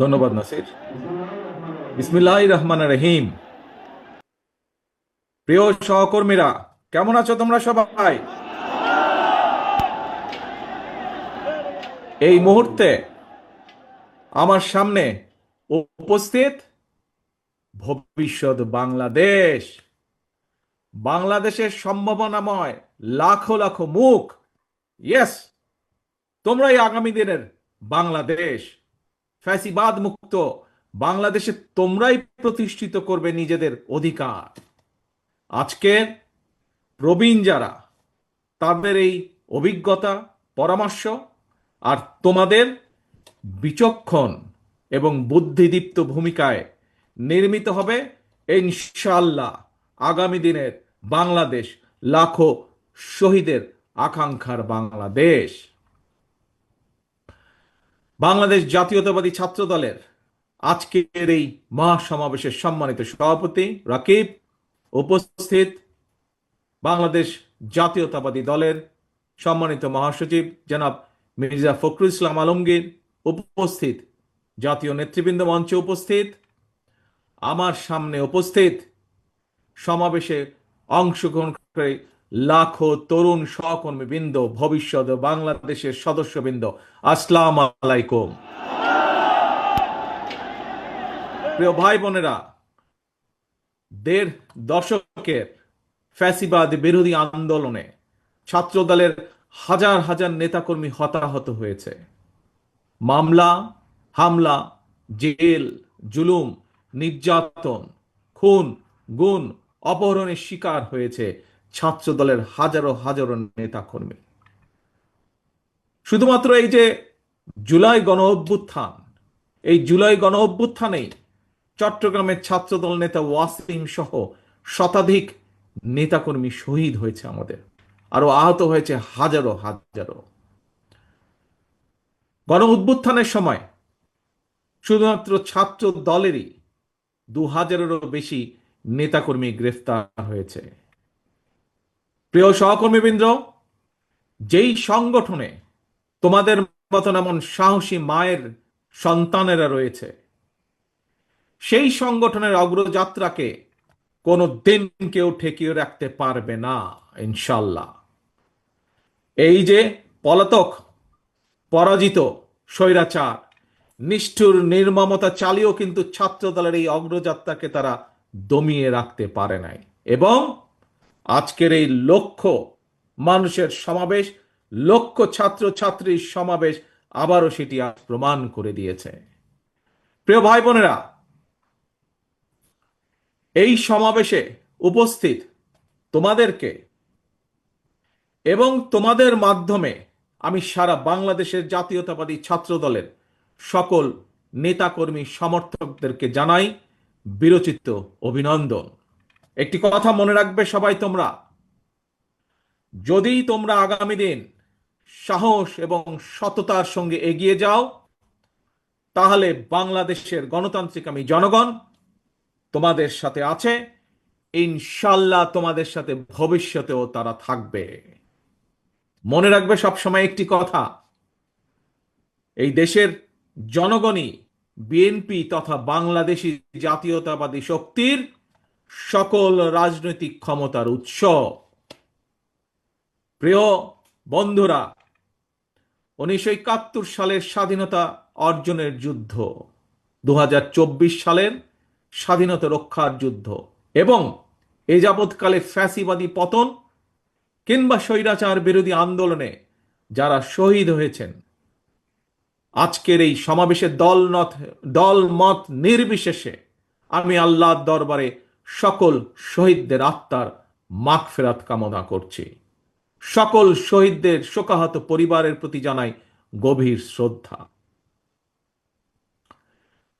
ধন্যবাদ নাসির। বিসমিল্লাহির রহমানির রহিম। প্রিয় সহকর্মীরা, কেমন আছো তোমরা সবাই? এই মুহূর্তে আমার সামনে উপস্থিত ভবিষ্যৎ বাংলাদেশ, বাংলাদেশের সম্ভাবনাময় লাখো লাখো মুখ। ইয়েস, তোমরাই আগামী দিনের বাংলাদেশ, ফ্যাসিবাদ মুক্ত বাংলাদেশে তোমরাই প্রতিষ্ঠিত করবে নিজেদের অধিকার। আজকে প্রবীণ যারা, তাদের এই অভিজ্ঞতা, পরামর্শ আর তোমাদের বিচক্ষণ এবং বুদ্ধিদীপ্ত ভূমিকায় নির্মিত হবে ইনশাআল্লাহ আগামী দিনের বাংলাদেশ, লাখো শহীদের আকাঙ্ক্ষার বাংলাদেশ। বাংলাদেশ জাতীয়তাবাদী ছাত্র দলের আজকের এই মহাসমাবেশের সম্মানিত সভাপতি রাকিব, উপস্থিত বাংলাদেশ জাতীয়তাবাদী দলের সম্মানিত মহাসচিব জনাব মির্জা ফখরুল ইসলাম আলমগীর, উপস্থিত জাতীয় নেতৃবৃন্দ, মঞ্চে উপস্থিত, আমার সামনে উপস্থিত সমাবেশে অংশগ্রহণ করে লাখো তরুণ সহকর্মীবৃন্দ, ভবিষ্যৎ বাংলাদেশের সদস্যবৃন্দ, আসসালামু আলাইকুম। প্রিয় ভাই বোনেরা, ১.৫ দশকের ফ্যাসিবাদ বিরোধী আন্দোলনে ছাত্র দলের হাজার হাজার নেতাকর্মী হতাহত হয়েছে। মামলা, হামলা, জেল, জুলুম, নির্যাতন, খুন, গুম, অপহরণের শিকার হয়েছে ছাত্র দলের হাজারো হাজারো নেতাকর্মী। শুধুমাত্র এই যে জুলাই গণ অভ্যুত্থান, এই জুলাই গণ অভ্যুত্থানেই চট্টগ্রামের ছাত্রদল নেতা ওয়াসিম সহ শতাধিক নেতাকর্মী শহীদ হয়েছে আমাদের, আরো আহত হয়েছে হাজারো হাজারো। গণ উত্থানের সময় শুধুমাত্র ছাত্র দলেরই ২,০০০-এরও বেশি নেতাকর্মী গ্রেফতার হয়েছে। প্রিয় সহকর্মীবৃন্দ, যেই সংগঠনে তোমাদের মতন এমন সাহসী মায়ের সন্তানেরা রয়েছে, সেই সংগঠনের অগ্রযাত্রাকে কোনো দিন কেউ ঠেকিয়ে রাখতে পারবে না ইনশাল্লাহ। এই যে পলাতক, পরাজিত স্বৈরাচার, নিষ্ঠুর নির্মমতা চালিয়েও কিন্তু ছাত্র দলের এই অগ্রযাত্রাকে তারা দমিয়ে রাখতে পারে নাই, এবং আজকের এই লক্ষ মানুষের সমাবেশ, লক্ষ ছাত্র ছাত্রীর সমাবেশ আবারও সেটি প্রমাণ করে দিয়েছে। প্রিয় ভাই বোনেরা, এই সমাবেশে উপস্থিত তোমাদেরকে এবং তোমাদের মাধ্যমে আমি সারা বাংলাদেশের জাতীয়তাবাদী ছাত্র দলের সকল নেতাকর্মী সমর্থকদেরকে জানাই বিরচিত অভিনন্দন। একটি কথা মনে রাখবে সবাই তোমরা, যদি তোমরা আগামী দিন সাহস এবং সততার সঙ্গে এগিয়ে যাও, তাহলে বাংলাদেশের গণতান্ত্রিক আমি জনগণ তোমাদের সাথে আছে, ইনশাল্লাহ তোমাদের সাথে ভবিষ্যতেও তারা থাকবে। মনে রাখবে সবসময় একটি কথা, এই দেশের জনগণই বিএনপি তথা বাংলাদেশী জাতীয়তাবাদী শক্তির সকল রাজনৈতিক ক্ষমতার উৎস। প্রিয় বন্ধুরা, ১৯৭১ সালের স্বাধীনতা অর্জনের যুদ্ধ, ২০২৪ সালের স্বাধীনতা রক্ষার যুদ্ধ এবং এ যাবৎকালে ফ্যাসিবাদী পতন কিংবা স্বৈরাচার বিরোধী আন্দোলনে যারা শহীদ হয়েছেন, আজকের এই সমাবেশে দল মত নির্বিশেষে আমি আল্লাহর দরবারে সকল শহীদদের আত্মার মাগফিরাত কামনা করছি। সকল শহীদদের শোকাহত পরিবারের প্রতি জানাই গভীর শ্রদ্ধা।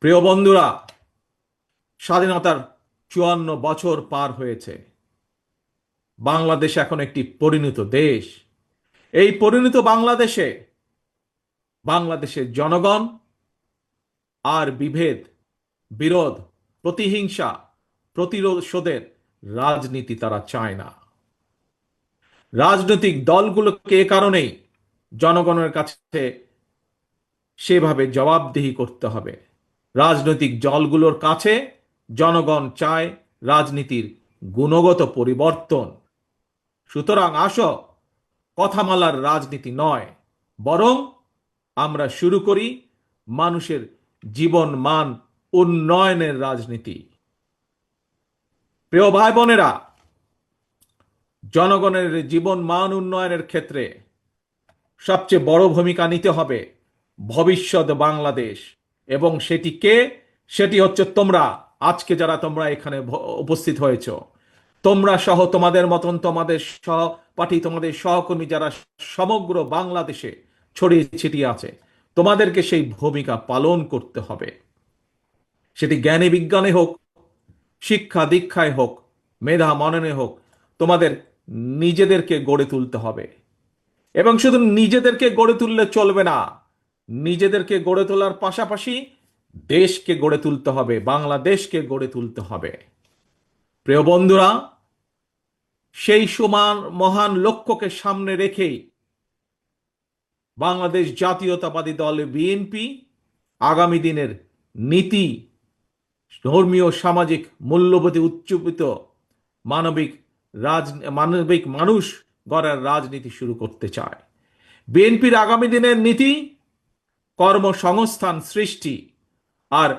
প্রিয় বন্ধুরা, স্বাধীনতার ৫৪ বছর পার হয়েছে। বাংলাদেশ এখন একটি পরিণত দেশ। এই পরিণত বাংলাদেশে বাংলাদেশের জনগণ আর বিভেদ, বিরোধ, প্রতিহিংসা, প্রতিশোধের রাজনীতি তারা চায় না। রাজনৈতিক দলগুলোকে এ কারণেই জনগণের কাছে সেভাবে জবাবদিহি করতে হবে। রাজনৈতিক দলগুলোর কাছে জনগণ চায় রাজনীতির গুণগত পরিবর্তন। সুতরাং আসো, কথামালার রাজনীতি নয়, বরং আমরা শুরু করি মানুষের জীবন মান উন্নয়নের রাজনীতি। প্রিয় ভাই বোনেরা, জনগণের জীবন মান উন্নয়নের ক্ষেত্রে সবচেয়ে বড় ভূমিকা নিতে হবে ভবিষ্যৎ বাংলাদেশ। এবং সেটি কে? সেটি হচ্ছে তোমরা। আজকে যারা তোমরা এখানে উপস্থিত হয়েছ, তোমরা সহ তোমাদের মতন তোমাদের সহপাঠী, তোমাদের সহকর্মী যারা সমগ্র বাংলাদেশে ছড়িয়ে ছিটিয়ে আছে, তোমাদেরকে সেই ভূমিকা পালন করতে হবে। সেটি জ্ঞানে বিজ্ঞানে হোক, শিক্ষা দীক্ষায় হোক, মেধা মননে হোক, তোমাদের নিজেদেরকে গড়ে তুলতে হবে। এবং শুধু নিজেদেরকে গড়ে তুললে চলবে না, নিজেদেরকে গড়ে তোলার পাশাপাশি দেশকে গড়ে তুলতে হবে, বাংলাদেশকে গড়ে তুলতে হবে। প্রিয় বন্ধুরা, সেই সমান মহান লক্ষ্যকে সামনে রেখেই বাংলাদেশ জাতীয়তাবাদী দল বিএনপি আগামী দিনের নীতি, ধর্মীয় সামাজিক মূল্যবোধে উচ্চীবিত মানবিক মানবিক মানুষ গড়ার রাজনীতি শুরু করতে চায়। বিএনপির আগামী দিনের নীতি কর্মসংস্থান সৃষ্টি আর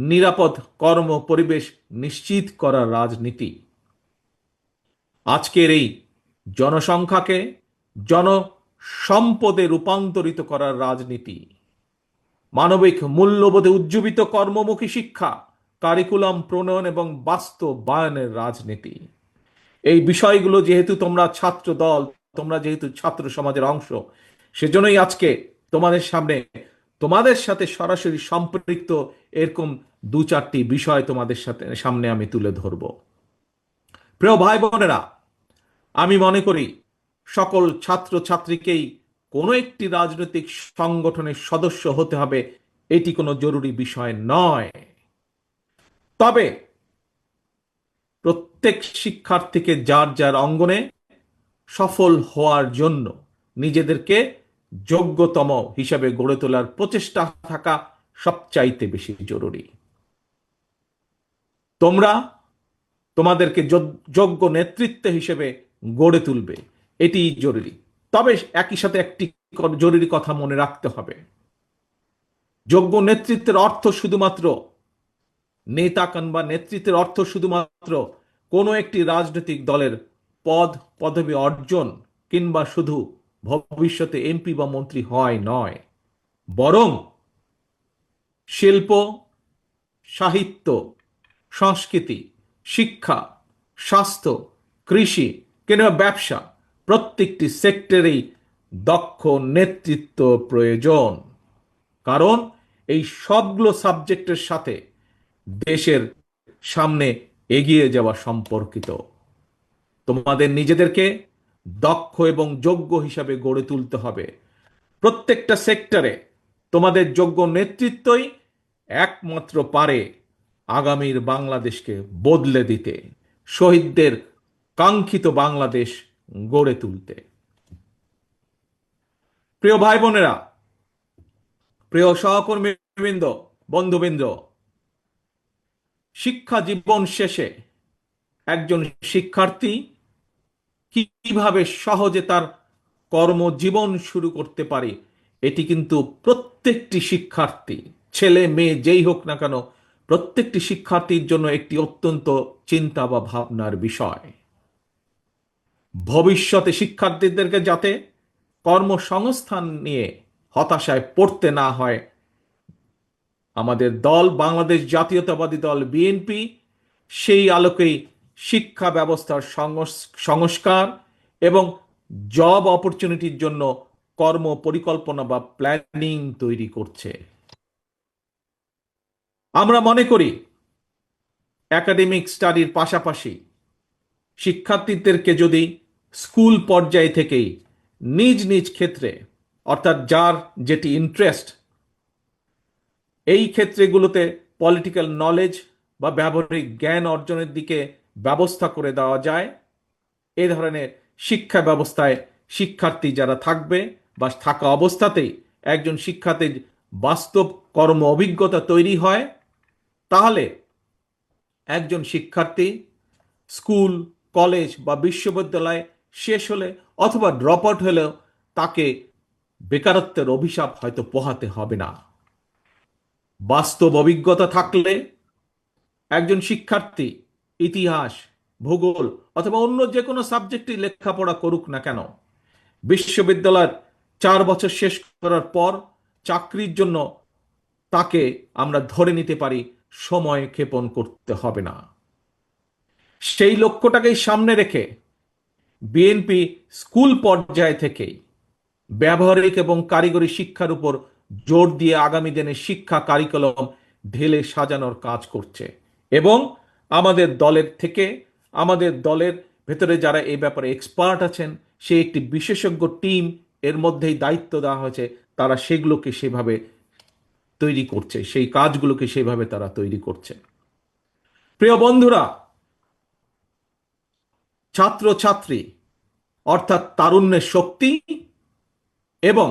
নিরাপদ কর্ম পরিবেশ নিশ্চিত করার রাজনীতি। আজকের এই জনসংখ্যাকে জনসম্পদে রূপান্তরিত করার রাজনীতি, মানবিক মূল্যবোধে উজ্জীবিত কর্মমুখী শিক্ষা, কারিকুলাম প্রণয়ন এবং বাস্তবায়নের রাজনীতি। এই বিষয়গুলো যেহেতু তোমরা ছাত্র দল, তোমরা যেহেতু ছাত্র সমাজের অংশ, সেজন্যই আজকে তোমাদের সামনে, তোমাদের সাথে সরাসরি সম্পৃক্ত এরকম দু চারটি বিষয় তোমাদের সামনে আমি তুলে ধরব। প্রিয় ভাই বোনেরা, আমি মনে করি সকল ছাত্র ছাত্রীকেই কোনো একটি রাজনৈতিক সংগঠনের সদস্য হতে হবে, এটি কোনো জরুরি বিষয় নয়। তবে প্রত্যেক শিক্ষার্থীকে যার যার অঙ্গনে সফল হওয়ার জন্য নিজেদেরকে যোগ্যতম হিসাবে গড়ে তোলার প্রচেষ্টা থাকা সবচাইতে বেশি জরুরি। তোমরা তোমাদেরকে যোগ্য নেতৃত্ব হিসেবে গড়ে তুলবে, এটি জরুরি। তবে একই সাথে একটি জরুরি কথা মনে রাখতে হবে, যোগ্য নেতৃত্বের অর্থ শুধুমাত্র নেতা কিংবা নেতৃত্বের অর্থ শুধুমাত্র কোনো একটি রাজনৈতিক দলের পদ পদবি অর্জন কিংবা শুধু ভবিষ্যতে এমপি বা মন্ত্রী হয় নয়, বরং শিল্প, সাহিত্য, সংস্কৃতি, শিক্ষা, স্বাস্থ্য, কৃষি কিংবা ব্যবসা, প্রত্যেকটি সেক্টরেই দক্ষ নেতৃত্ব প্রয়োজন। কারণ এই সবগুলো সাবজেক্টের সাথে দেশের সামনে এগিয়ে যাওয়া সম্পর্কিত। তোমাদের নিজেদেরকে দক্ষ এবং যোগ্য হিসাবে গড়ে তুলতে হবে। প্রত্যেকটা সেক্টরে তোমাদের যোগ্য নেতৃত্বই একমাত্র পারে আগামীর বাংলাদেশকে বদলে দিতে, শহীদদের কাঙ্ক্ষিত বাংলাদেশ গড়ে তুলতে। প্রিয় ভাই বোনেরা, প্রিয় সহকর্মীবৃন্দ, বন্ধুবৃন্দ, শিক্ষা জীবন শেষে একজন শিক্ষার্থী কিভাবে সহজে তার কর্মজীবন শুরু করতে পারে, এটি কিন্তু প্রত্যেকটি শিক্ষার্থী, ছেলে মেয়ে যেই হোক না কেন, প্রত্যেকটি শিক্ষার্থীর জন্য একটি অত্যন্ত চিন্তা বা ভাবনার বিষয়। ভবিষ্যতে শিক্ষার্থীদেরকে যাতে কর্মসংস্থান নিয়ে হতাশায় পড়তে না হয়, আমাদের দল বাংলাদেশ জাতীয়তাবাদী দল বিএনপি সেই আলোকেই শিক্ষা ব্যবস্থার সংস্কার এবং জব অপরচুনিটির জন্য কর্ম পরিকল্পনা বা প্ল্যানিং তৈরি করছে। আমরা মনে করি একাডেমিক স্টাডির পাশাপাশি শিক্ষার্থীদেরকে যদি স্কুল পর্যায় থেকেই নিজ নিজ ক্ষেত্রে, অর্থাৎ যার যেটি ইন্টারেস্ট, এই ক্ষেত্রগুলোতে পলিটিক্যাল নলেজ বা ব্যবহারিক জ্ঞান অর্জনের দিকে ব্যবস্থা করে দেওয়া যায়। এ ধরনের শিক্ষা ব্যবস্থায় শিক্ষার্থী যারা থাকবে বা থাকা অবস্থাতেই একজন শিক্ষার্থীর বাস্তব কর্ম অভিজ্ঞতা তৈরি হয়, তাহলে একজন শিক্ষার্থী স্কুল, কলেজ বা বিশ্ববিদ্যালয় শেষ হলে অথবা ড্রপ আউট হলেও তাকে বেকারত্বের অভিশাপ হয়তো পোহাতে হবে না। বাস্তব অভিজ্ঞতা থাকলে একজন শিক্ষার্থী ইতিহাস, ভূগোল অথবা অন্য যে কোনো সাবজেক্টে লেখাপড়া করুক না কেন, বিশ্ববিদ্যালয়ের 4 বছর শেষ করার পর চাকরির জন্য তাকে আমরা ধরে নিতে পারি সময় ক্ষেপণ করতে হবে না। সেই লক্ষ্যটাকেই সামনে রেখে বিএনপি স্কুল পর্যায় থেকেই ব্যবহারিক এবং কারিগরি শিক্ষার উপর জোর দিয়ে আগামী দিনে শিক্ষা কারিকুলাম ঢেলে সাজানোর কাজ করছে। এবং আমাদের দলের ভেতরে যারা এই ব্যাপারে এক্সপার্ট আছেন, সে একটি বিশেষজ্ঞ টিম এর মধ্যেই দায়িত্ব দেওয়া হয়েছে, তারা সেগুলোকে সেভাবে তৈরি করছে, সেই কাজগুলোকে সেভাবে তারা তৈরি করছে। প্রিয় বন্ধুরা, ছাত্রছাত্রী অর্থাৎ তারুণ্যের শক্তি এবং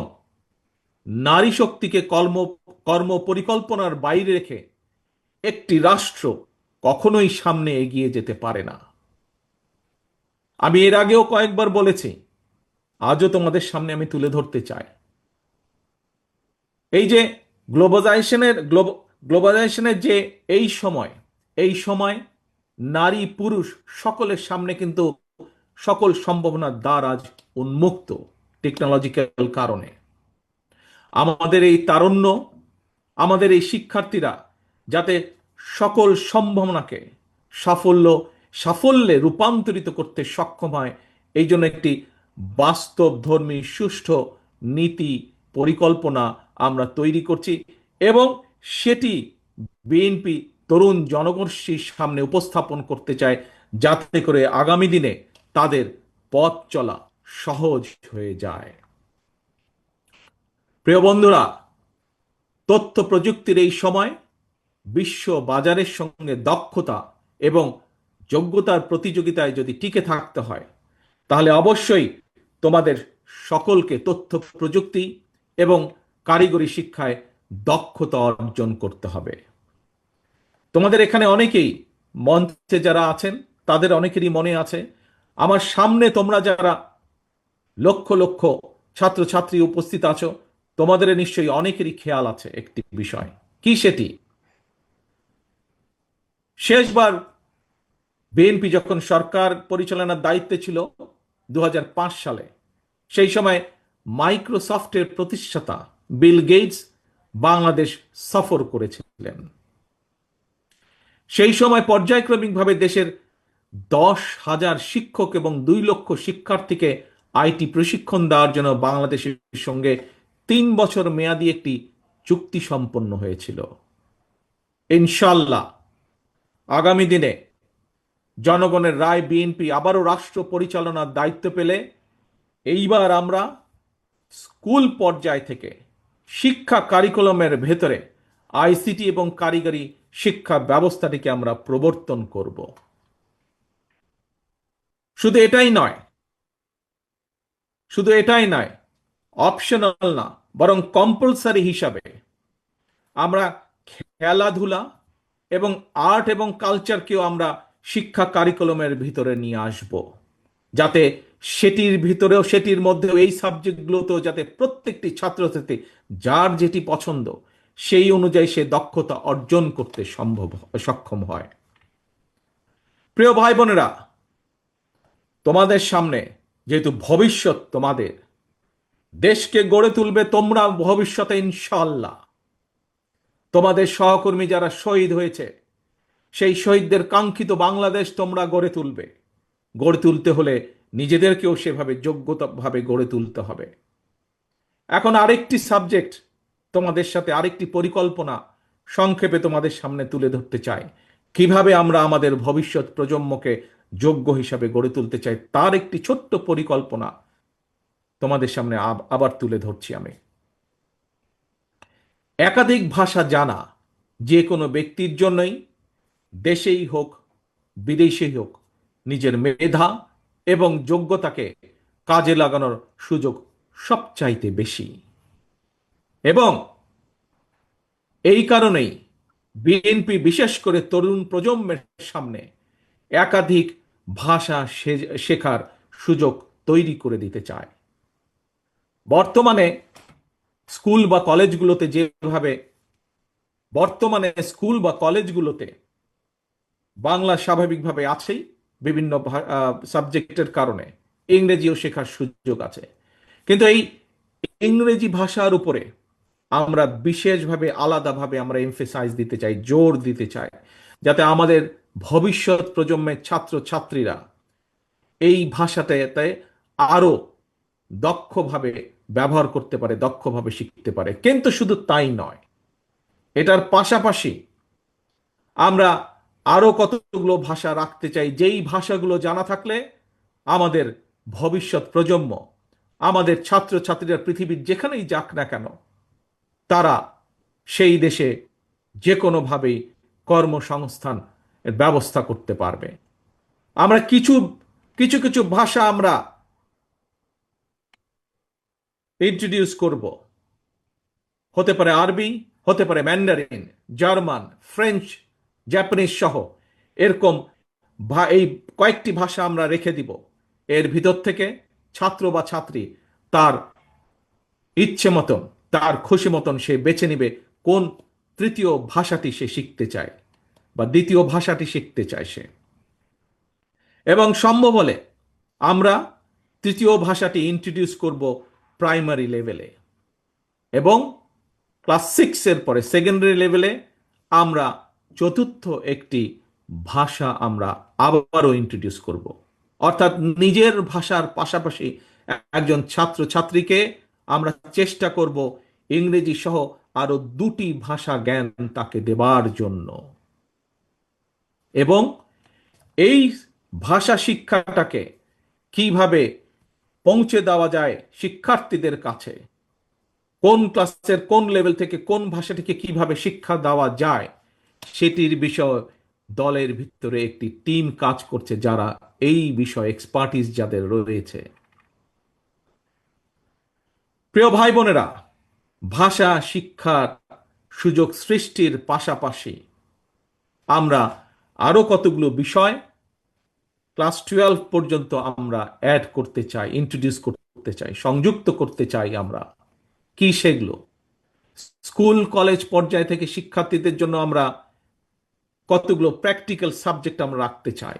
নারী শক্তিকে কর্ম পরিকল্পনার বাইরে রেখে একটি রাষ্ট্র কখনোই সামনে এগিয়ে যেতে পারে না। আমি এর আগেও কয়েকবার বলেছি, আজও তোমাদের সামনে আমি তুলে ধরতে চাই। এই যে গ্লোবালাইজেশনের যে এই সময় নারী পুরুষ সকলের সামনে কিন্তু সকল সম্ভাবনার দ্বার আজ উন্মুক্ত টেকনোলজিক্যাল কারণে। আমাদের এই তারুণ্য, আমাদের এই শিক্ষার্থীরা যাতে সকল সম্ভাবনাকে সাফল্যে রূপান্তরিত করতে সক্ষম হয়, এই জন্য একটি বাস্তবধর্মী সুষ্ঠু নীতি পরিকল্পনা আমরা তৈরি করছি এবং সেটি বিএনপি তরুণ জনগোষ্ঠীর সামনে উপস্থাপন করতে চায়, যাতে করে আগামী দিনে তাদের পথ চলা সহজ হয়ে যায়। প্রিয় বন্ধুরা, তথ্য প্রযুক্তির এই সময় বিশ্ব বাজারের সঙ্গে দক্ষতা এবং যোগ্যতার প্রতিযোগিতায় যদি টিকে থাকতে হয়, তাহলে অবশ্যই তোমাদের সকলকে তথ্য প্রযুক্তি এবং কারিগরি শিক্ষায় দক্ষতা অর্জন করতে হবে। তোমাদের এখানে অনেকেই, মঞ্চে যারা আছেন তাদের অনেকেরই মনে আছে, আমার সামনে তোমরা যারা লক্ষ লক্ষ ছাত্রছাত্রী উপস্থিত আছো, তোমাদের নিশ্চয়ই অনেকেরই খেয়াল আছে একটি বিষয়। কি সেটি? শেষবার বিএনপি যখন সরকার পরিচালনার দায়িত্বে ছিল 2005 সালে, সেই সময় মাইক্রোসফটের প্রতিষ্ঠাতা বিল গেটস বাংলাদেশ সফর করেছিলেন। সেই সময় পর্যায়ক্রমিকভাবে দেশের 10,000 শিক্ষক এবং 2 লক্ষ শিক্ষার্থীকে আইটি প্রশিক্ষণ দেওয়ার জন্য বাংলাদেশের সঙ্গে 3 বছর মেয়াদী একটি চুক্তি সম্পন্ন হয়েছিল। ইনশাল্লাহ আগামী দিনে জনগণের রায় বিএনপি আবারও রাষ্ট্র পরিচালনার দায়িত্ব পেলে এইবার আমরা স্কুল পর্যায় থেকে শিক্ষা কারিকুলামের ভেতরে আইসিটি এবং কারিগরি শিক্ষা ব্যবস্থাটিকে আমরা প্রবর্তন করব। শুধু এটাই নয়, অপশনাল না, বরং কম্পালসারি হিসাবে আমরা খেলাধুলা এবং আর্ট এবং কালচারকেও আমরা শিক্ষা কারিকুলামের ভিতরে নিয়ে আসব, যাতে সেটির মধ্যেও এই সাবজেক্টগুলোতেও যাতে প্রত্যেকটি ছাত্রছাত্রী যার যেটি পছন্দ সেই অনুযায়ী সে দক্ষতা অর্জন করতে সক্ষম হয়। প্রিয় ভাই বোনেরা, তোমাদের সামনে যেহেতু ভবিষ্যৎ, তোমাদের দেশকে গড়ে তুলবে তোমরা ভবিষ্যতে ইনশাআল্লাহ। তোমাদের সহকর্মী যারা শহীদ হয়েছে, সেই শহীদদের কাঙ্ক্ষিত বাংলাদেশ তোমরা গড়ে তুলবে। গড়ে তুলতে হলে নিজেদেরকেও সেভাবে যোগ্যতাভাবে গড়ে তুলতে হবে। এখন আরেকটি সাবজেক্ট, তোমাদের সাথে আরেকটি পরিকল্পনা সংক্ষেপে তোমাদের সামনে তুলে ধরতে চাই। কিভাবে আমরা আমাদের ভবিষ্যৎ প্রজন্মকে যোগ্য হিসাবে গড়ে তুলতে চাই, তার একটি ছোট্ট পরিকল্পনা তোমাদের সামনে আবার তুলে ধরছি আমি। একাধিক ভাষা জানা যে কোনো ব্যক্তির জন্যই, দেশেই হোক বিদেশি হোক, নিজের মেধা এবং যোগ্যতাকে কাজে লাগানোর সুযোগ সবচাইতে বেশি। এবং এই কারণেই বিএনপি বিশেষ করে তরুণ প্রজন্মের সামনে একাধিক ভাষা শেখার সুযোগ তৈরি করে দিতে চায়। বর্তমানে স্কুল বা কলেজগুলোতে যেভাবে বাংলা স্বাভাবিকভাবে আছেই, বিভিন্ন সাবজেক্টের কারণে ইংরেজিও শেখার সুযোগ আছে, কিন্তু এই ইংরেজি ভাষার উপরে আমরা বিশেষভাবে আলাদাভাবে আমরা এমফেসাইজ দিতে চাই, জোর দিতে চাই, যাতে আমাদের ভবিষ্যৎ প্রজন্মের ছাত্র ছাত্রীরা এই ভাষাটাতে আরো দক্ষভাবে ব্যবহার করতে পারে, দক্ষভাবে শিখতে পারে। কিন্তু শুধু তাই নয়, এটার পাশাপাশি আমরা আরো কতগুলো ভাষা রাখতে চাই, যেই ভাষাগুলো জানা থাকলে আমাদের ভবিষ্যৎ প্রজন্ম, আমাদের ছাত্র ছাত্রীরা পৃথিবীর যেখানেই যাক না কেন, তারা সেই দেশে যে কোনোভাবেই কর্মসংস্থান এর ব্যবস্থা করতে পারবে। আমরা কিছু কিছু কিছু ভাষা আমরা ইন্ট্রোডিউস করব, হতে পারে আরবি, হতে পারে ম্যান্ডারিন, জার্মান, ফ্রেঞ্চ, জাপানিজ সহ এরকম এই কয়েকটি ভাষা আমরা রেখে দিব। এর ভিতর থেকে ছাত্র বা ছাত্রী তার ইচ্ছে মতন, তার খুশি মতন সে বেছে নিবে কোন তৃতীয় ভাষাটি সে শিখতে চায় বা দ্বিতীয় ভাষাটি শিখতে চায় সে। এবং সম্ভব হলে আমরা তৃতীয় ভাষাটি ইন্ট্রোডিউস করব প্রাইমারি লেভেলে, এবং ক্লাস 6 এর পরে সেকেন্ডারি লেভেলে আমরা চতুর্থ একটি ভাষা আমরা আবারও ইন্ট্রোডিউস করব। অর্থাৎ নিজের ভাষার পাশাপাশি একজন ছাত্র ছাত্রীকে আমরা চেষ্টা করব ইংরেজি সহ আরো দুটি ভাষা জ্ঞান তাকে দেবার জন্য। এবং এই ভাষা শিক্ষাটাকে কিভাবে পৌঁছে দেওয়া যায় শিক্ষার্থীদের কাছে, কোন ক্লাসের কোন লেভেল থেকে কোন ভাষাটিকে কিভাবে শিক্ষা দেওয়া যায়, সেটির বিষয় দলের ভিতরে একটি টিম কাজ করছে, যারা এই বিষয়ে এক্সপার্টিস যাদের রয়েছে। প্রিয় ভাই বোনেরা, ভাষা শিক্ষার সুযোগ সৃষ্টির পাশাপাশি আমরা আরো কতগুলো বিষয় ক্লাস 12 পর্যন্ত আমরা অ্যাড করতে চাই, ইন্ট্রোডিউস করতে চাই, সংযুক্ত করতে চাই। আমরা কি সেগুলো? স্কুল কলেজ পর্যায় থেকে শিক্ষার্থীদের জন্য আমরা কতগুলো প্র্যাকটিক্যাল সাবজেক্ট আমরা রাখতে চাই,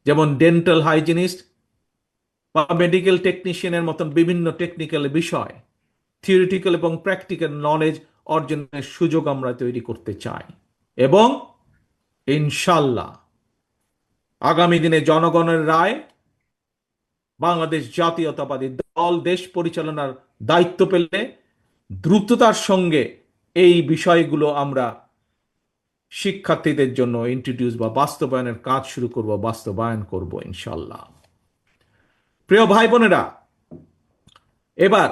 যেমন ডেন্টাল হাইজিনিস্ট বা মেডিকেল টেকনিশিয়ানের মতন বিভিন্ন টেকনিক্যাল বিষয়, থিওরিটিক্যাল এবং প্র্যাকটিক্যাল নলেজ অর্জনের সুযোগ আমরা তৈরি করতে চাই। এবং ইনশাল্লাহ আগামী দিনে জনগণের রায়, বাংলাদেশ জাতীয়তাবাদী দল দেশ পরিচালনার দায়িত্ব পেলে দ্রুততার সঙ্গে এই বিষয়গুলো আমরা শিক্ষার্থীদের জন্য ইন্ট্রোডিউস বা বাস্তবায়নের কাজ শুরু করব, বাস্তবায়ন করব ইনশাল্লাহ। প্রিয় ভাই বোনেরা, এবার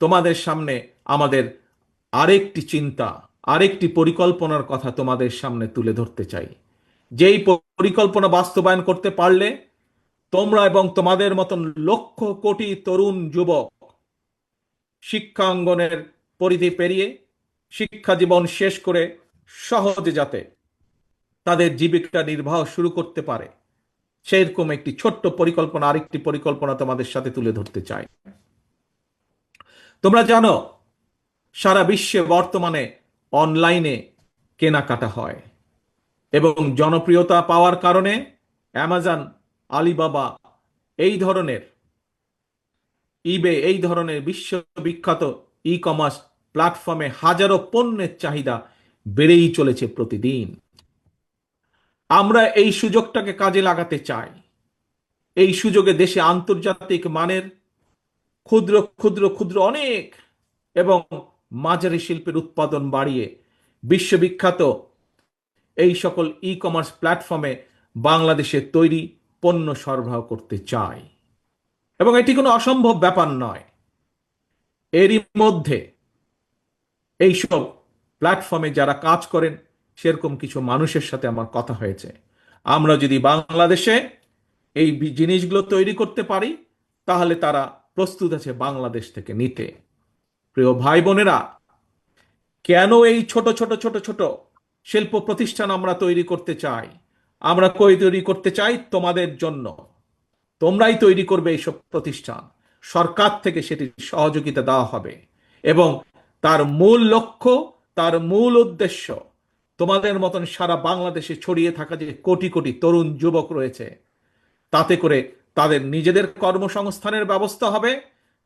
তোমাদের সামনে আমাদের আরেকটি চিন্তা, আরেকটি পরিকল্পনার কথা তোমাদের সামনে তুলে ধরতে চাই। যেই পরিকল্পনা বাস্তবায়ন করতে পারলে তোমরা এবং তোমাদের মতন লক্ষ কোটি তরুণ যুবক শিক্ষাঙ্গনের পরিধি পেরিয়ে শিক্ষা জীবন শেষ করে সহজে যাতে তাদের জীবিকা নির্বাহ শুরু করতে পারে, সেরকম একটি ছোট্ট পরিকল্পনা, আরেকটি পরিকল্পনা তোমাদের সাথে তুলে ধরতে চাই। তোমরা জানো সারা বিশ্বে বর্তমানে অনলাইনে কেনাকাটা হয়, এবং জনপ্রিয়তা পাওয়ার কারণে অ্যামাজন, আলিবাবা, এই ধরনের ইবে, এই ধরনের বিশ্ববিখ্যাত ই কমার্স প্ল্যাটফর্মে হাজারো পণ্যের চাহিদা বেড়েই চলেছে প্রতিদিন। আমরা এই সুযোগটাকে কাজে লাগাতে চাই। এই সুযোগে দেশে আন্তর্জাতিক মানের ক্ষুদ্র ক্ষুদ্র ক্ষুদ্র অনেক এবং মাঝারি শিল্পের উৎপাদন বাড়িয়ে বিশ্ববিখ্যাত এই সকল ই কমার্স প্ল্যাটফর্মে বাংলাদেশের তৈরি পণ্য সরবরাহ করতে চাই। এবং এটি কোনো অসম্ভব ব্যাপার নয়। এরই মধ্যে এইসব প্ল্যাটফর্মে যারা কাজ করেন সেরকম কিছু মানুষের সাথে আমার কথা হয়েছে। আমরা যদি বাংলাদেশে এই জিনিসগুলো তৈরি করতে পারি, তাহলে তারা প্রস্তুত আছে বাংলাদেশ থেকে নিতে। প্রিয় ভাই বোনেরা, কেন এই ছোট ছোট ছোট ছোট শিল্প প্রতিষ্ঠান আমরা তৈরি করতে চাই? আমরা তৈরি করতে চাই তোমাদের জন্য। তোমরাই তৈরি করবে এইসব প্রতিষ্ঠান, সরকার থেকে সেটির সহযোগিতা দেওয়া হবে, এবং তার মূল লক্ষ্য, তার মূল উদ্দেশ্য, তোমাদের মতন সারা বাংলাদেশে ছড়িয়ে থাকা যে কোটি কোটি তরুণ যুবক রয়েছে, তাতে করে তাদের নিজেদের কর্মসংস্থানের ব্যবস্থা হবে,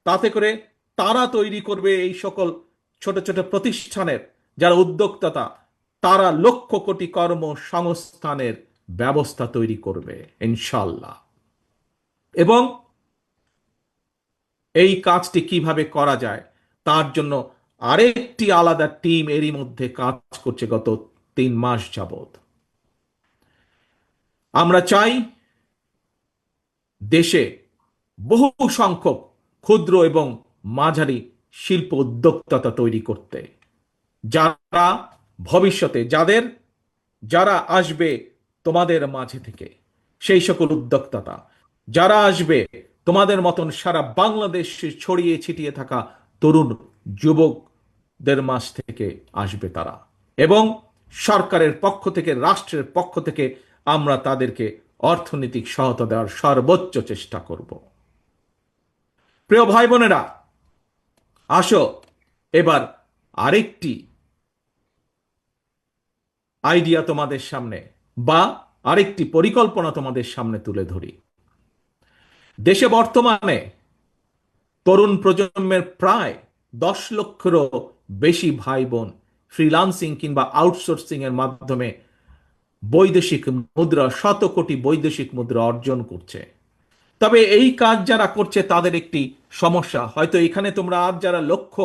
তাতে করে তারা তৈরি করবে এই সকল ছোট ছোট প্রতিষ্ঠানের যারা উদ্যোক্তা, তারা লক্ষ কোটি কর্মসংস্থানের ব্যবস্থা তৈরি করবে ইনশাল্লাহ। এবং এই কাজটি কিভাবে করা যায় তার জন্য আরেকটি আলাদা টিম এরই মধ্যে কাজ করছে গত 3 মাস যাবত। আমরা চাই দেশে বহু সংখ্যক ক্ষুদ্র এবং মাঝারি শিল্প উদ্যোক্তা তৈরি করতে, যারা ভবিষ্যতে যারা আসবে তোমাদের মাঝে থেকে, সেই সকল উদ্যোক্তা যারা আসবে তোমাদের মতন সারা বাংলাদেশে ছড়িয়ে ছিটিয়ে থাকা তরুণ যুবকদের মাঝ থেকে আসবে তারা। এবং সরকারের পক্ষ থেকে, রাষ্ট্রের পক্ষ থেকে আমরা তাদেরকে অর্থনৈতিক সহায়তা দেওয়ার সর্বোচ্চ চেষ্টা করব। প্রিয় ভাই বোনেরা, আসো এবার আরেকটি আইডিয়া তোমাদের সামনে, বা আরেকটি পরিকল্পনা তোমাদের সামনে তুলে ধরি। দেশে বর্তমানে তরুণ প্রজন্মের প্রায় 10 লক্ষেরও বেশি ভাই বোন ফ্রিল্যান্সিং কিংবা আউটসোর্সিং এর মাধ্যমে বৈদেশিক মুদ্রা, শত কোটি বৈদেশিক মুদ্রা অর্জন করছে। তবে এই কাজ যারা করছে তাদের একটি সমস্যা, হয়তো এখানে তোমরা আজ যারা লক্ষ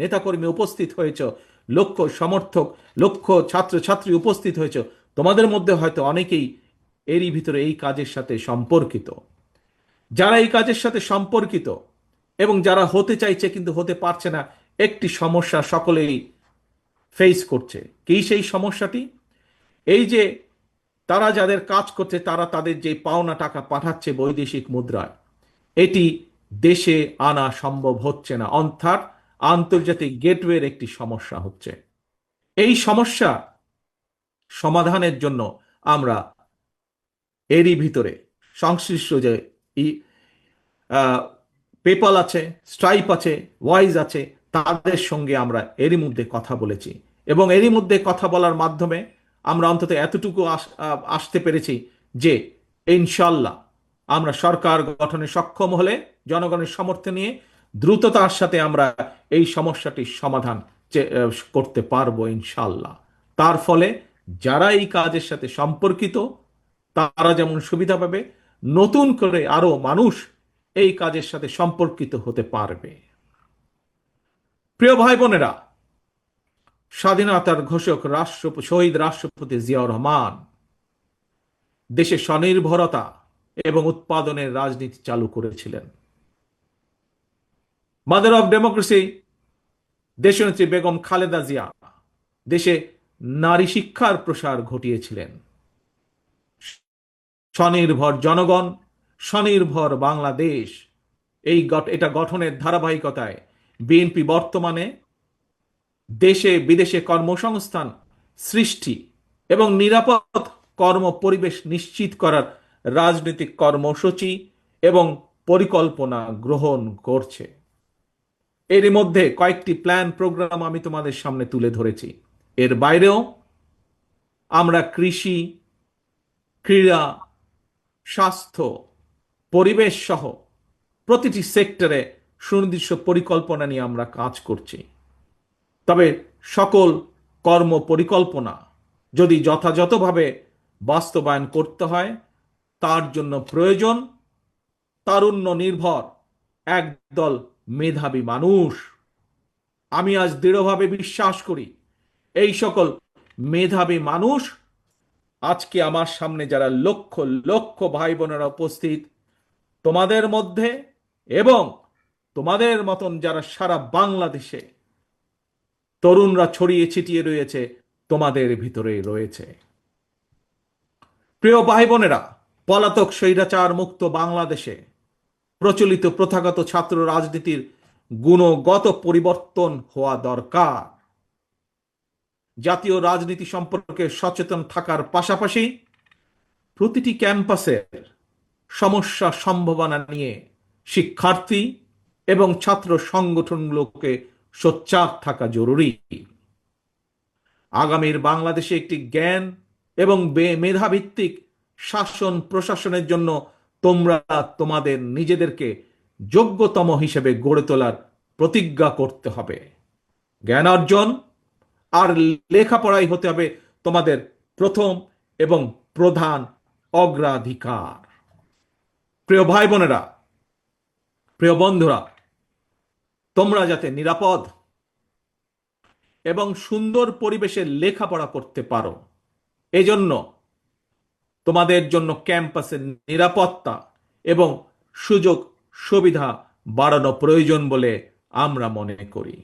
নেতাকর্মী উপস্থিত হয়েছ, লক্ষ সমর্থক, লক্ষ ছাত্রছাত্রী উপস্থিত হয়েছ, তোমাদের মধ্যে হয়তো অনেকেই এরই ভিতরে এই কাজের সাথে সম্পর্কিত। যারা এই কাজের সাথে সম্পর্কিত এবং যারা হতে চাইছে কিন্তু হতে পারছে না, একটি সমস্যা সকলেই ফেস করছে। কি সেই সমস্যাটি? এই যে তারা যাদের কাজ করছে, তারা তাদের যে পাওনা টাকা পাঠাচ্ছে বৈদেশিক মুদ্রায়, এটি দেশে আনা সম্ভব হচ্ছে না, অর্থাৎ আন্তর্জাতিক গেটওয়ের একটি সমস্যা হচ্ছে। এই সমস্যা সমাধানের জন্য আমরা এরই ভিতরে সংশ্লিষ্ট যে পেপাল আছে, স্ট্রাইপ আছে, ওয়াইজ আছে, তাদের সঙ্গে আমরা এরই মধ্যে কথা বলেছি, এবং এরই মধ্যে কথা বলার মাধ্যমে আমরা অন্তত এতটুকু আসতে পেরেছি যে ইনশাল্লাহ আমরা সরকার গঠনে সক্ষম হলে জনগণের সমর্থন নিয়ে দ্রুততার সাথে আমরা এই সমস্যাটির সমাধান করতে পারবো ইনশাল্লাহ। তার ফলে যারা এই কাজের সাথে সম্পর্কিত তারা যেমন সুবিধা পাবে, নতুন করে আরো মানুষ এই কাজের সাথে সম্পর্কিত হতে পারবে। প্রিয় ভাই বোনেরা, স্বাধীনতার ঘোষক শহীদ রাষ্ট্রপতি জিয়াউর রহমান দেশে স্বনির্ভরতা এবং উৎপাদনের রাজনীতি চালু করেছিলেন। মাদার অফ ডেমোক্রেসি দেশনেত্রী বেগম খালেদা জিয়া দেশে নারী শিক্ষার প্রসার ঘটিয়েছিলেন। স্বনির্ভর জনগণ, স্বনির্ভর বাংলাদেশ, এটা গঠনের ধারাবাহিকতায় বিএনপি বর্তমানে দেশে বিদেশে কর্মসংস্থান সৃষ্টি এবং নিরাপদ কর্ম পরিবেশ নিশ্চিত করার রাজনৈতিক কর্মসূচি এবং পরিকল্পনা গ্রহণ করছে। এর মধ্যে কয়েকটি প্ল্যান প্রোগ্রাম আমি তোমাদের সামনে তুলে ধরেছি। এর বাইরেও আমরা কৃষি, ক্রীড়া, স্বাস্থ্য, পরিবেশ সহ প্রতিটি সেক্টরে সুনির্দিষ্ট পরিকল্পনা নিয়ে আমরা কাজ করছি। তবে সকল কর্ম পরিকল্পনা যদি যথাযথভাবে বাস্তবায়ন করতে হয়, তার জন্য প্রয়োজন তারুণ্য নির্ভর একদল মেধাবী মানুষ। আমি আজ দৃঢ়ভাবে বিশ্বাস করি এই সকল মেধাবী মানুষ আজকে আমার সামনে যারা লক্ষ লক্ষ ভাই বোনেরা উপস্থিত, তোমাদের মধ্যে এবং তোমাদের মতন যারা সারা বাংলাদেশে তরুণরা ছড়িয়ে ছিটিয়ে রয়েছে, তোমাদের ভিতরে রয়েছে। প্রিয় ভাই বোনেরা, পলাতক স্বৈরাচার মুক্ত বাংলাদেশে প্রচলিত প্রথাগত ছাত্র রাজনীতির গুণগত পরিবর্তন হওয়া দরকার। জাতীয় রাজনীতি সম্পর্কে সচেতন থাকার পাশাপাশি প্রতিটি ক্যাম্পাসের সমস্যা সম্ভাবনা নিয়ে শিক্ষার্থী এবং ছাত্র সংগঠনগুলোকে সোচ্চার থাকা জরুরি। আগামীর বাংলাদেশে একটি জ্ঞান এবং মেধাভিত্তিক শাসন প্রশাসনের জন্য তোমরা তোমাদের নিজেদেরকে যোগ্যতম হিসেবে গড়ে তোলার প্রতিজ্ঞা করতে হবে। জ্ঞান অর্জন আর লেখাপড়াই হতে হবে তোমাদের প্রথম এবং প্রধান অগ্রাধিকার। প্রিয় ভাই বোনেরা, প্রিয় বন্ধুরা, তোমরা যাতে নিরাপদ এবং সুন্দর পরিবেশে লেখাপড়া করতে পারো, এজন্য তোমাদের জন্য ক্যাম্পাসের নিরাপত্তা এবং সুযোগ সুবিধা বাড়ানো প্রয়োজন বলে আমরা মনে করি।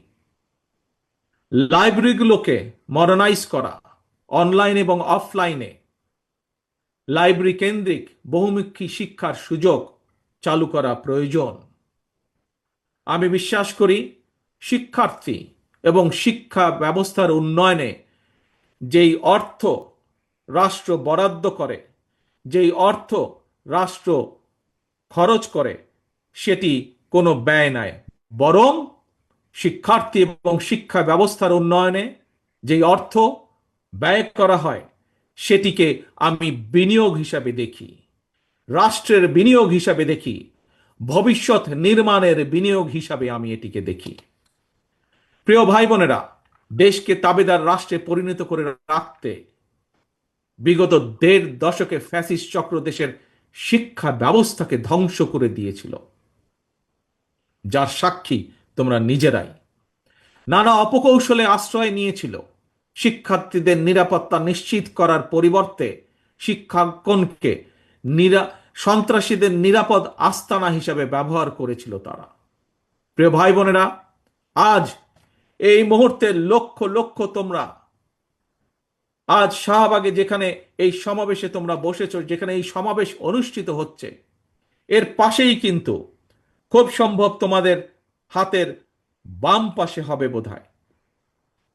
লাইব্রেরিগুলোকে মডার্নাইজ করা, অনলাইন এবং অফলাইনে লাইব্রেরি কেন্দ্রিক বহুমুখী শিক্ষার সুযোগ চালু করা প্রয়োজন। আমি বিশ্বাস করি শিক্ষার্থী এবং শিক্ষা ব্যবস্থার উন্নয়নে যেই অর্থ রাষ্ট্র বরাদ্দ করে, যেই অর্থ রাষ্ট্র খরচ করে, সেটি কোনো ব্যয় নয়, বরং শিক্ষার্থী এবং শিক্ষা ব্যবস্থার উন্নয়নে যেই অর্থ ব্যয় করা হয় সেটিকে আমি বিনিয়োগ হিসাবে দেখি, রাষ্ট্রের বিনিয়োগ হিসাবে দেখি, ভবিষ্যৎ নির্মাণের বিনিয়োগ হিসাবে আমি এটিকে দেখি। প্রিয় ভাই বোনেরা, দেশকে তাবেদার রাষ্ট্রে পরিণত করে রাখতে বিগত ১.৫ দশকে ফ্যাসিস্ট চক্র দেশের শিক্ষা ব্যবস্থাকে ধ্বংস করে দিয়েছিল, যার সাক্ষী তোমরা নিজেরাই। নানা অপকৌশলে আশ্রয় নিয়েছিল। শিক্ষার্থীদের নিরাপত্তা নিশ্চিত করার পরিবর্তে শিক্ষাঙ্গনকে সন্ত্রাসীদের নিরাপদ আস্তানা হিসাবে ব্যবহার করেছিল তারা। প্রিয় ভাই বোনেরা, আজ এই মুহূর্তে লক্ষ লক্ষ তোমরা আজ শাহবাগে যেখানে এই সমাবেশে তোমরা বসেছ, যেখানে এই সমাবেশ অনুষ্ঠিত হচ্ছে, এর পাশেই কিন্তু খুব সম্ভব তোমাদের হাতের বাম পাশে হবে বোধহয়,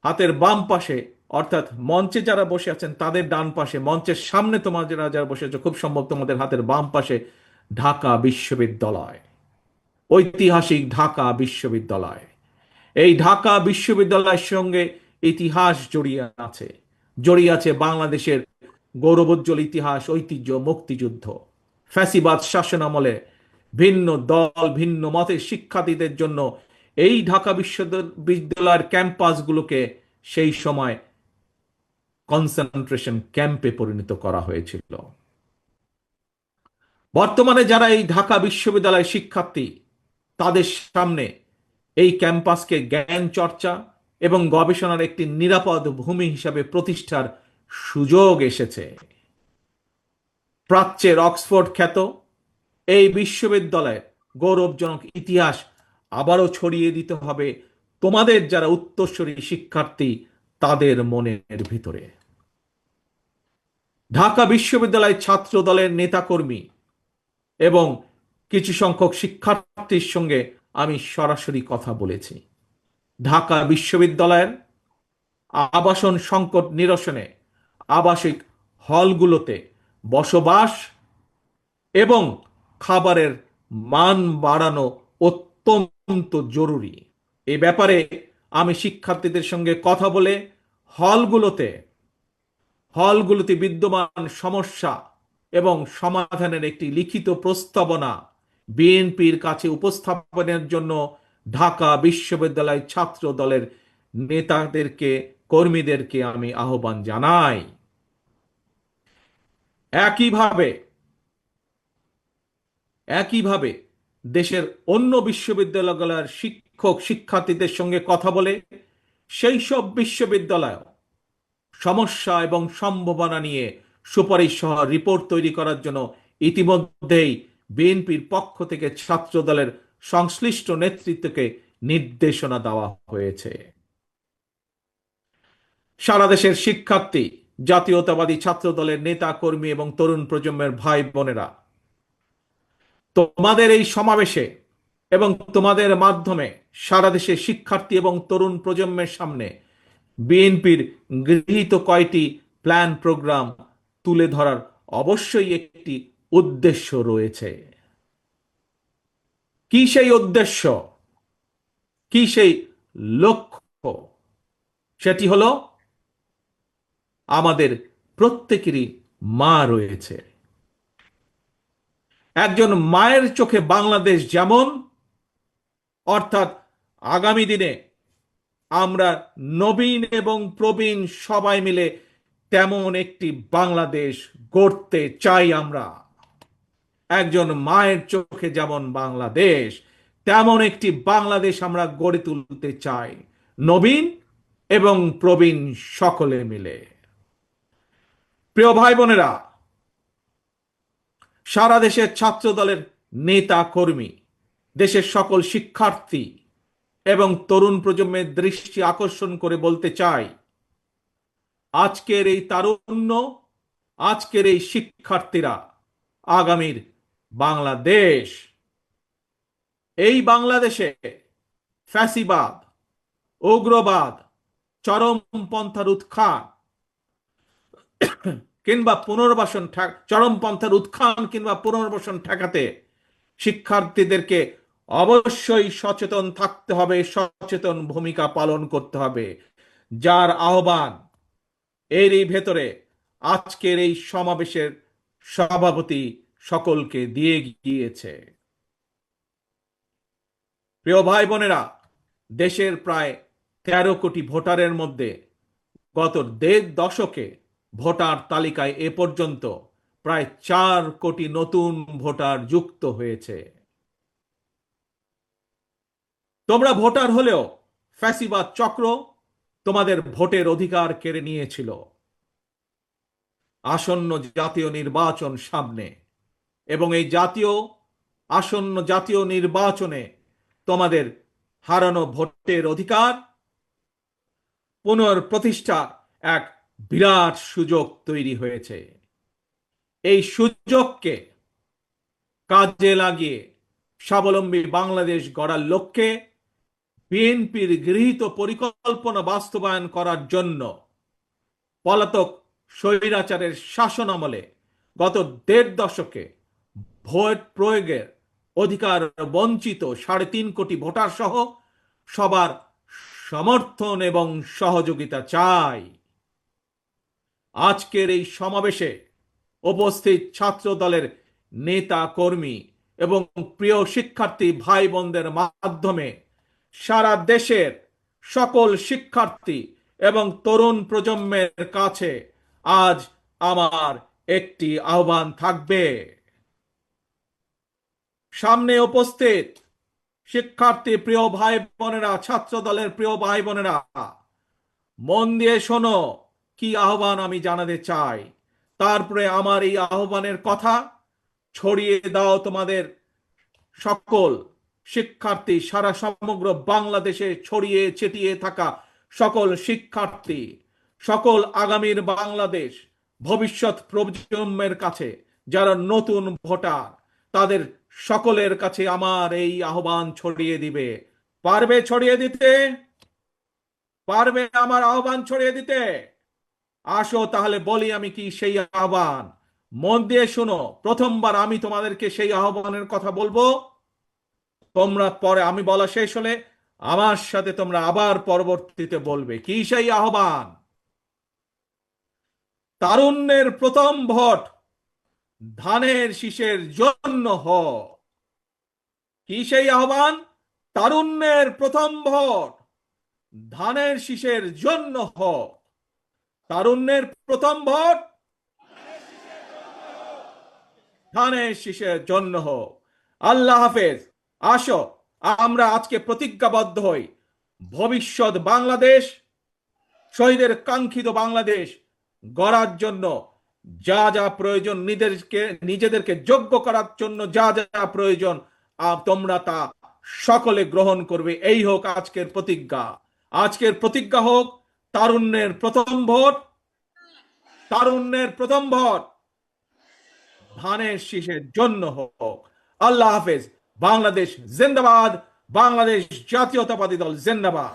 হাতের বাম পাশে অর্থাৎ মঞ্চে যারা বসে আছেন তাদের ডান পাশে, মঞ্চের সামনে তোমরা যারা বসে আছো, খুব সম্ভব তোমাদের হাতের বাম পাশে ঢাকা বিশ্ববিদ্যালয়, ঐতিহাসিক ঢাকা বিশ্ববিদ্যালয়। এই ঢাকা বিশ্ববিদ্যালয়ের সঙ্গে ইতিহাস জড়িয়ে আছে বাংলাদেশের গৌরবোজ্জ্বল ইতিহাস, ঐতিহ্য, মুক্তিযুদ্ধ। ফ্যাসিবাদ শাসনামলে ভিন্ন দল ভিন্ন মতের শিক্ষার্থীদের জন্য এই ঢাকা বিশ্ববিদ্যালয়ের ক্যাম্পাসগুলোকে সেই সময় কনসেন্ট্রেশন ক্যাম্পে পরিণত করা হয়েছিল। বর্তমানে যারা এই ঢাকা বিশ্ববিদ্যালয়ের শিক্ষার্থী, তাদের সামনে এই ক্যাম্পাসকে জ্ঞান চর্চা এবং গবেষণার একটি নিরাপদ ভূমি হিসাবে প্রতিষ্ঠার সুযোগ এসেছে। প্রাচ্যের অক্সফোর্ড খ্যাত এই বিশ্ববিদ্যালয়ের গৌরবজনক ইতিহাস আবারও ছড়িয়ে দিতে হবে তোমাদের যারা উত্তরসূরি শিক্ষার্থী তাদের মনের ভিতরে। ঢাকা বিশ্ববিদ্যালয় ছাত্র দলের নেতাকর্মী এবং কিছু সংখ্যক শিক্ষার্থীর সঙ্গে আমি সরাসরি কথা বলেছি। ঢাকা বিশ্ববিদ্যালয়ের আবাসন সংকট নিরসনে আবাসিক হলগুলোতে বসবাস এবং খাবারের মান বাড়ানো অত্যন্ত জরুরি। এ ব্যাপারে আমি শিক্ষার্থীদের সঙ্গে কথা বলে হলগুলোতে বিদ্যমান সমস্যা এবং সমাধানের একটি লিখিত প্রস্তাবনা বিএনপির কাছে উপস্থাপনের জন্য ঢাকা বিশ্ববিদ্যালয় ছাত্র দলের নেতাদেরকে, কর্মীদেরকে আমি আহ্বান জানাই। একইভাবে দেশের অন্য বিশ্ববিদ্যালয়গুলোর শিক্ষক শিক্ষার্থীদের সঙ্গে কথা বলে সেই সব বিশ্ববিদ্যালয় সমস্যা এবং সম্ভাবনা নিয়ে সুপারিশ সহ রিপোর্ট তৈরি করার জন্য ইতিমধ্যেই বিএনপির পক্ষ থেকে ছাত্র দলের সংশ্লিষ্ট নেতৃত্বকে নির্দেশনা দেওয়া হয়েছে। সারা দেশের শিক্ষার্থী জাতীয়তাবাদী ছাত্র দলের নেতা কর্মী এবং তরুণ প্রজন্মের ভাই বোনেরা, তোমাদের এই সমাবেশে এবং তোমাদের মাধ্যমে সারা দেশে শিক্ষার্থী এবং তরুণ প্রজন্মের সামনে বিএনপির গৃহীত কয়টি প্ল্যান প্রোগ্রাম তুলে ধরার অবশ্যই একটি উদ্দেশ্য রয়েছে। কি সেই উদ্দেশ্য, কি সেই লক্ষ্য? সেটি হলো, আমাদের প্রত্যেকেরই মা রয়েছে। একজন মায়ের চোখে বাংলাদেশ যেমন, অর্থাৎ আগামী দিনে আমরা নবীন এবং প্রবীণ সবাই মিলে তেমন একটি বাংলাদেশ গড়তে চাই। আমরা একজন মায়ের চোখে যেমন বাংলাদেশ, তেমন একটি বাংলাদেশ আমরা গড়ে তুলতে চাই, নবীন এবং প্রবীণ সকলে মিলে। প্রিয় ভাই বোনেরা, সারা দেশের ছাত্র দলের নেতা কর্মী, দেশের সকল শিক্ষার্থী এবং তরুণ প্রজন্মের দৃষ্টি আকর্ষণ করে বলতে চাই, আজকের এই তারুণ্য, আজকের এই শিক্ষার্থীরা আগামীর বাংলাদেশ। এই বাংলাদেশে ফ্যাসিবাদ, উগ্রবাদ, চরমপন্থার উত্থান কিংবা পুনর্বাসন, চরমপন্থার উত্থান কিংবা পুনর্বাসন ঠেকাতে শিক্ষার্থীদেরকে অবশ্যই সচেতন থাকতে হবে, সচেতন ভূমিকা পালন করতে হবে, যার আহ্বান এরই ভেতরে আজকের এই সমাবেশের সভাপতি সকলকে দিয়ে গিয়েছে। প্রিয় ভাই বোনেরা, দেশের প্রায় 13 কোটি ভোটারের মধ্যে গত 1.5 দশকে ভোটার তালিকায় এ পর্যন্ত প্রায় 4 কোটি নতুন ভোটার যুক্ত হয়েছে। তোমরা ভোটার হলেও ফ্যাসিবাদ চক্র তোমাদের ভোটের অধিকার কেড়ে নিয়েছিল। আসন্ন জাতীয় নির্বাচন সামনে, এবং এই আসন্ন জাতীয় নির্বাচনে তোমাদের হারানো ভোটের অধিকার পুনঃপ্রতিষ্ঠা এক বিরাট সুযোগ তৈরি হয়েছে। এই সুযোগকে কাজে লাগিয়ে স্বাবলম্বী বাংলাদেশ গড়ার লক্ষ্যে বিএনপির গৃহীত পরিকল্পনা বাস্তবায়ন করার জন্য পলাতক স্বৈরাচারের শাসন আমলে গত 1.5 দশকে ভোট প্রয়োগের অধিকার বঞ্চিত 3.5 কোটি ভোটার সহ সবার সমর্থন এবং সহযোগিতা চাই। আজকের এই সমাবেশে উপস্থিত ছাত্র দলের নেতা কর্মী এবং প্রিয় শিক্ষার্থী ভাই বোনদের মাধ্যমে সারা দেশের সকল শিক্ষার্থী এবং তরুণ প্রজন্মের কাছে আজ আমার একটি আহ্বান থাকবে। সামনে উপস্থিত শিক্ষার্থী প্রিয় ভাই বোনেরা, ছাত্র দলের প্রিয় ভাই বোনেরা, মন দিয়ে শোনো কি আহ্বান আমি জানাতে চাই। তারপরে আমার এই আহ্বানের কথা ছড়িয়ে দাও তোমাদের সকল শিক্ষার্থী, সারা সমগ্র বাংলাদেশে ছড়িয়ে ছিটিয়ে থাকা সকল শিক্ষার্থী, সকল আগামীর বাংলাদেশ ভবিষ্যৎ প্রজন্মের কাছে যারা নতুন ভোটার, তাদের সকলের কাছে আমার এই আহ্বান ছড়িয়ে দিবে। পারবে ছড়িয়ে দিতে? পারবে আমার আহ্বান ছড়িয়ে দিতে? আসো তাহলে বলি আমি কি সেই আহ্বান। মন দিয়ে শোনো, প্রথমবার আমি তোমাদেরকে সেই আহ্বানের কথা বলবো, তোমরা পরে আমি বলা শেষ হলে আমার সাথে তোমরা আবার পরবর্তীতে বলবে। কি সেই আহ্বান? তারুণ্যের প্রথম ভোট ধানের শীষের জন্য হোক। কি সেই আহ্বান? তারুণ্যের প্রথম ভোট ধানের শীষের জন্য হোক। তারুণ্যের প্রথম ভোট ধানের শীষের জন্য হোক। আল্লাহ হাফেজ। আসো আমরা আজকে প্রতিজ্ঞাবদ্ধ হই, ভবিষ্যৎ বাংলাদেশ, শহীদের কাঙ্ক্ষিত বাংলাদেশ গড়ার জন্য যা যা প্রয়োজন, নিজেদেরকে যোগ্য করার জন্য যা যা প্রয়োজন তোমরা তা সকলে গ্রহণ করবে। এই হোক আজকের প্রতিজ্ঞা। আজকের প্রতিজ্ঞা হোক তারুণ্যের প্রথম ভোট তারুণ্যের প্রথম ভোট ধানের শীষের জন্য হোক। আল্লাহ হাফেজ। বাংলাদেশ জিন্দাবাদ। বাংলাদেশ জাতীয়তাবাদী দল জিন্দাবাদ।